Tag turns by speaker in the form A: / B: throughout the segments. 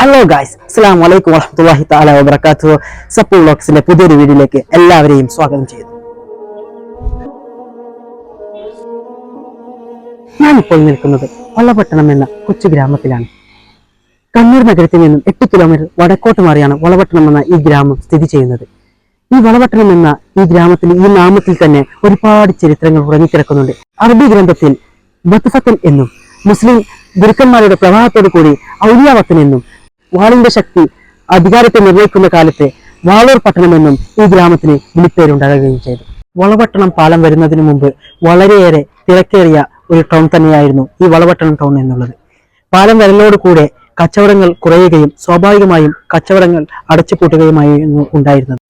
A: Hello guys, അസ്സലാമു അലൈക്കും വറഹ്മത്തുള്ളാഹി തആല വബറകാതുഹു. സപ്പു വ്ലോഗ്സിന്റെ പുതിയൊരു വീഡിയോയിലേക്ക് എല്ലാവരെയും സ്വാഗതം ചെയ്യുന്നു. ഞാനിപ്പോൾ നിൽക്കുന്നത് വളപട്ടണം എന്ന കൊച്ചു ഗ്രാമത്തിലാണ്. കണ്ണൂർ നഗരത്തിൽ നിന്നും 8 കിലോമീറ്റർ വടക്കോട്ട് മാറിയാണ് വളപട്ടണം എന്ന ഈ ഗ്രാമം സ്ഥിതി ചെയ്യുന്നത്. ഈ വളപട്ടണം എന്ന ഈ ഗ്രാമത്തിൽ ഈ നാമത്തിൽ തന്നെ ഒരുപാട് ചരിത്രങ്ങൾ ഉറങ്ങിക്കിടക്കുന്നുണ്ട്. അറബി ഗ്രന്ഥത്തിൽ ബത്ഫത്തൻ എന്നും മുസ്ലിം ഗുരുക്കന്മാരുടെ പ്രവാഹത്തോടു കൂടി ഔലിയാവത്തൻ എന്നും വാളിന്റെ ശക്തി അധികാരത്തെ നിർവഹിക്കുന്ന കാലത്തെ വാളൂർ പട്ടണമെന്നും ഈ ഗ്രാമത്തിന് വിളിപ്പേരുണ്ടാകുകയും ചെയ്തു. വളപട്ടണം പാലം വരുന്നതിന് മുമ്പ് വളരെയേറെ തിരക്കേറിയ ഒരു ടൗൺ തന്നെയായിരുന്നു ഈ വളപട്ടണം ടൗൺ എന്നുള്ളത്. പാലം വരലോടുകൂടെ കച്ചവടങ്ങൾ കുറയുകയും സ്വാഭാവികമായും കച്ചവടങ്ങൾ അടച്ചുപൂട്ടുകയുമായിരുന്നു ഉണ്ടായിരുന്നത്.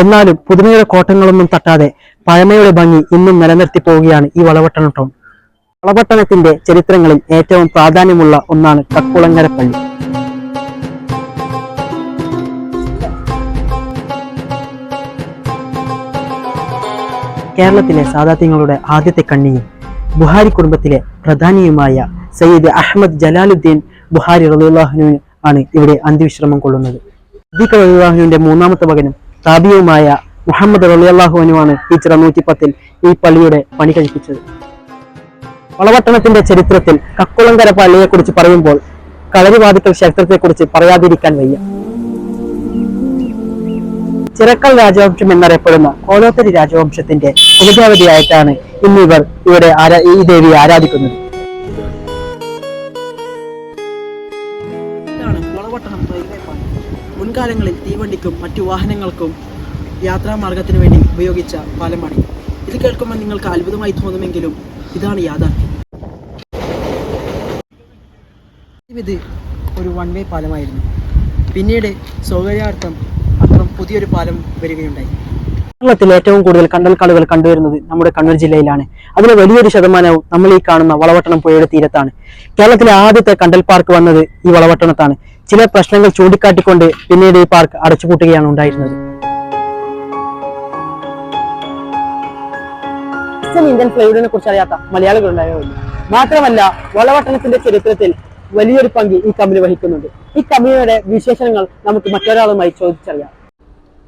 A: എന്നാലും പുതുമയുടെ കോട്ടങ്ങളൊന്നും തട്ടാതെ പഴമയുടെ ഭംഗി ഇന്നും നിലനിർത്തി പോവുകയാണ് ഈ വളപട്ടണം ടൗൺ. വളപട്ടണത്തിന്റെ ചരിത്രങ്ങളിൽ ഏറ്റവും പ്രാധാന്യമുള്ള ഒന്നാണ് കക്കുളങ്ങര പള്ളി. കേരളത്തിലെ സാദാത്യങ്ങളുടെ ആദ്യത്തെ കണ്ണിയും ബുഹാരി കുടുംബത്തിലെ പ്രധാനിയുമായ സയ്യിദ് അഹമ്മദ് ജലാലുദ്ദീൻ ബുഹാരി റളിയല്ലാഹു ആണ് ഇവിടെ അന്ത്യവിശ്രമം കൊള്ളുന്നത്. സിദ്ദീഖ് റളിയല്ലാഹുവിന്റെ മൂന്നാമത്തെ മകനും താബിയുമായ മുഹമ്മദ് റളിയല്ലാഹു ആണ് ഹിജ്റ 110 ഈ പള്ളിയുടെ പണി കഴിപ്പിച്ചത്. വളപട്ടണത്തിന്റെ ചരിത്രത്തിൽ കക്കുളങ്കര പള്ളിയെ കുറിച്ച് പറയുമ്പോൾ കളരിവാദിക്കൽ ക്ഷേത്രത്തെക്കുറിച്ച് പറയാതിരിക്കാൻ വയ്യ. ചിറക്കൽ രാജവംശം എന്നറിയപ്പെടുന്ന കോലോത്തരി രാജവംശത്തിന്റെ ഉപദേവതയായിട്ടാണ് ഇന്നിവർ ഇവിടെ ഈ ദേവിയെ ആരാധിക്കുന്നത്. വളപട്ടണം റെയിൽവേ പാലം മുൻകാലങ്ങളിൽ തീവണ്ടിക്കും മറ്റു വാഹനങ്ങൾക്കും യാത്രാമാർഗത്തിന് വേണ്ടി ഉപയോഗിച്ച പാലമാണ്. ഇത് കേൾക്കുമ്പോൾ നിങ്ങൾക്ക് അത്ഭുതമായി തോന്നുമെങ്കിലും ഇതാണ് യാഥാർത്ഥ്യം. ഇത് ഒരു വൺ വേ പാലമായിരുന്നു. പിന്നീട് സൗകര്യാർത്ഥം പുതിയൊരു പാലം വരികയുണ്ടായി. കേരളത്തിൽ ഏറ്റവും കൂടുതൽ കണ്ടൽക്കാടുകൾ കണ്ടുവരുന്നത് നമ്മുടെ കണ്ണൂർ ജില്ലയിലാണ്. അതിന് വലിയൊരു ശതമാനവും നമ്മൾ ഈ കാണുന്ന വളപട്ടണം പുഴയുടെ തീരത്താണ്. കേരളത്തിലെ ആദ്യത്തെ കണ്ടൽ പാർക്ക് വന്നത് ഈ വളപട്ടണത്താണ്. ചില പ്രശ്നങ്ങൾ ചൂണ്ടിക്കാട്ടിക്കൊണ്ട് പിന്നീട് ഈ പാർക്ക് അടച്ചുപൂട്ടുകയാണ് ഉണ്ടായിരുന്നത്. ഇന്ത്യൻ ഫ്ലൈവുഡിനെ കുറിച്ച് അറിയാത്ത മലയാളികൾ ഉണ്ടാവില്ല. മാത്രമല്ല, വളപട്ടണത്തിന്റെ ചരിത്രത്തിൽ വലിയൊരു പങ്ക് ഈ കമ്പനി വഹിക്കുന്നുണ്ട്. ഈ കമ്പനിയുടെ വിശേഷങ്ങൾ നമുക്ക് മറ്റൊരാളുമായി ചോദിച്ചറിയാം.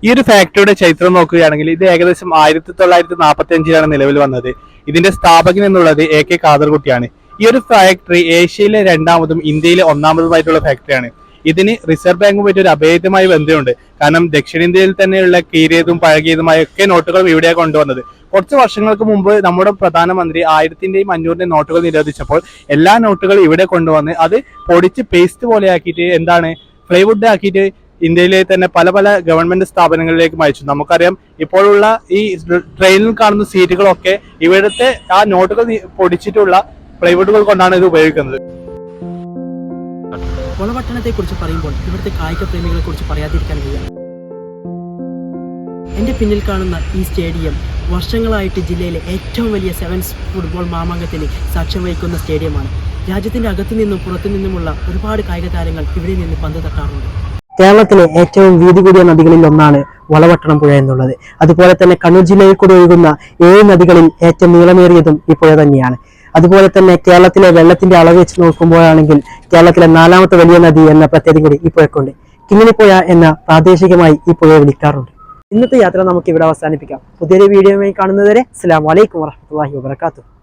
B: ഈ ഒരു ഫാക്ടറിയുടെ ചരിത്രം നോക്കുകയാണെങ്കിൽ ഇത് ഏകദേശം 1945 നിലവിൽ വന്നത്. ഇതിന്റെ സ്ഥാപകൻ എന്നുള്ളത് AK കാദർകുട്ടിയാണ്. ഈ ഒരു ഫാക്ടറി ഏഷ്യയിലെ രണ്ടാമതും ഇന്ത്യയിലെ ഒന്നാമതുമായിട്ടുള്ള ഫാക്ടറിയാണ്. ഇതിന് റിസർവ് ബാങ്കുമായിട്ട് ഒരു അഭേദ്യമായ ബന്ധമുണ്ട്. കാരണം ദക്ഷിണേന്ത്യയിൽ തന്നെയുള്ള കീറിയതും പഴകിയതുമായ ഒക്കെ നോട്ടുകളും ഇവിടെയാണ് കൊണ്ടുവന്നത്. കുറച്ച് വർഷങ്ങൾക്ക് മുമ്പ് നമ്മുടെ പ്രധാനമന്ത്രി 1000-ന്റെയും 500-ന്റെയും നോട്ടുകൾ നിരോധിച്ചപ്പോൾ എല്ലാ നോട്ടുകളും ഇവിടെ കൊണ്ടുവന്ന് അത് പൊടിച്ച് പേസ്റ്റ് പോലെ ആക്കിയിട്ട് പ്ലൈവുഡ് ആക്കിയിട്ട് ഇന്ത്യയിലെ തന്നെ പല പല ഗവൺമെന്റ് സ്ഥാപനങ്ങളിലേക്ക് അയച്ചു. നമുക്കറിയാം, ഇപ്പോഴുള്ള ഈ ട്രെയിനിൽ കാണുന്ന സീറ്റുകളൊക്കെ ഇവിടുത്തെ ആ നോട്ടുകൾ പൊടിച്ചിട്ടുള്ള പ്ലൈവുഡുകൾ കൊണ്ടാണ് ഇത് ഉപയോഗിക്കുന്നത്.
A: വളപട്ടണത്തെ കുറിച്ച് പറയുമ്പോൾ ഇവിടുത്തെ കായിക പ്രേമികളെ കുറിച്ച് പറയാതിരിക്കാൻ വയ്യ. എന്റെ പിന്നിൽ കാണുന്ന ഈ സ്റ്റേഡിയം വർഷങ്ങളായിട്ട് ജില്ലയിലെ ഏറ്റവും വലിയ സെവൻസ് ഫുട്ബോൾ മാമാങ്കത്തിന് സാക്ഷ്യം വഹിക്കുന്ന സ്റ്റേഡിയമാണ്. രാജ്യത്തിന്റെ അകത്തു നിന്നും പുറത്തു നിന്നുമുള്ള ഒരുപാട് കായിക താരങ്ങൾ ഇവിടെ നിന്ന് പന്ത് തട്ടാറുണ്ട്. കേരളത്തിലെ ഏറ്റവും വീതി കൂടിയ നദികളിൽ ഒന്നാണ് വളപട്ടണം പുഴ എന്നുള്ളത്. അതുപോലെ തന്നെ കണ്ണൂർ ജില്ലയിൽ കൂടി ഒഴുകുന്ന 7 നദികളിൽ ഏറ്റവും നീളമേറിയതും ഈ പുഴ തന്നെയാണ്. അതുപോലെ തന്നെ കേരളത്തിലെ വെള്ളത്തിന്റെ അളവ് വെച്ച് നോക്കുമ്പോഴാണെങ്കിൽ കേരളത്തിലെ 4ാമത്തെ വലിയ നദി എന്ന പ്രത്യേകത കൂടി ഈ പുഴക്കുണ്ട്. കിങ്ങിണിപ്പുഴ എന്ന പ്രാദേശികമായി ഈ പുഴയെ വിളിക്കാറുണ്ട്. ഇന്നത്തെ യാത്ര നമുക്ക് ഇവിടെ അവസാനിപ്പിക്കാം. പുതിയൊരു വീഡിയോയുമായി കാണുന്നതുവരെ അസ്സലാമു അലൈക്കും വറഹ്മത്തുള്ളാഹി വബറകാതുഹു.